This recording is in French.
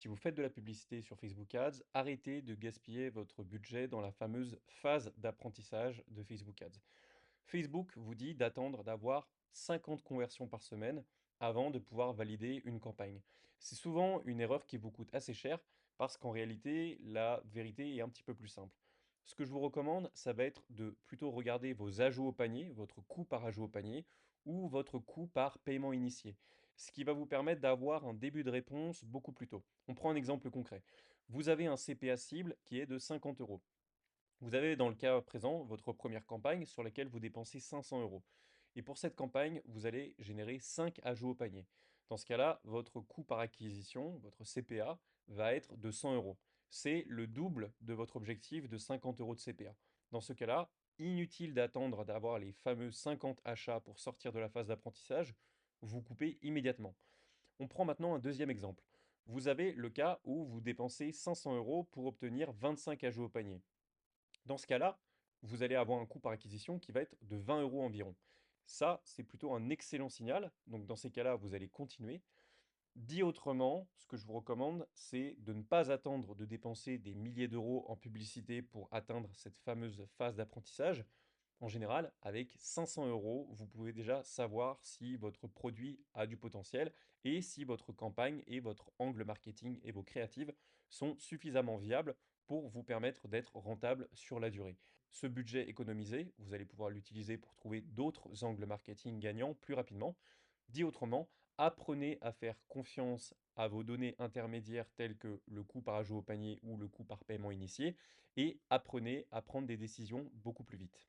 Si vous faites de la publicité sur Facebook Ads, arrêtez de gaspiller votre budget dans la fameuse phase d'apprentissage de Facebook Ads. Facebook vous dit d'attendre d'avoir 50 conversions par semaine avant de pouvoir valider une campagne. C'est souvent une erreur qui vous coûte assez cher parce qu'en réalité, la vérité est un petit peu plus simple. Ce que je vous recommande, ça va être de plutôt regarder vos ajouts au panier, votre coût par ajout au panier ou votre coût par paiement initié, ce qui va vous permettre d'avoir un début de réponse beaucoup plus tôt. On prend un exemple concret. Vous avez un CPA cible qui est de 50 euros. Vous avez dans le cas présent votre première campagne sur laquelle vous dépensez 500 euros. Et pour cette campagne, vous allez générer 5 ajouts au panier. Dans ce cas-là, votre coût par acquisition, votre CPA, va être de 100 euros. C'est le double de votre objectif de 50 euros de CPA. Dans ce cas-là, inutile d'attendre d'avoir les fameux 50 achats pour sortir de la phase d'apprentissage, vous coupez immédiatement. On prend maintenant un deuxième exemple. Vous avez le cas où vous dépensez 500 euros pour obtenir 25 ajouts au panier. Dans ce cas-là, vous allez avoir un coût par acquisition qui va être de 20 euros environ. Ça, c'est plutôt un excellent signal. Donc, dans ces cas-là, vous allez continuer. Dit autrement, ce que je vous recommande, c'est de ne pas attendre de dépenser des milliers d'euros en publicité pour atteindre cette fameuse phase d'apprentissage. En général, avec 500 euros, vous pouvez déjà savoir si votre produit a du potentiel et si votre campagne et votre angle marketing et vos créatives sont suffisamment viables pour vous permettre d'être rentable sur la durée. Ce budget économisé, vous allez pouvoir l'utiliser pour trouver d'autres angles marketing gagnants plus rapidement. Dit autrement, apprenez à faire confiance à vos données intermédiaires telles que le coût par ajout au panier ou le coût par paiement initié et apprenez à prendre des décisions beaucoup plus vite.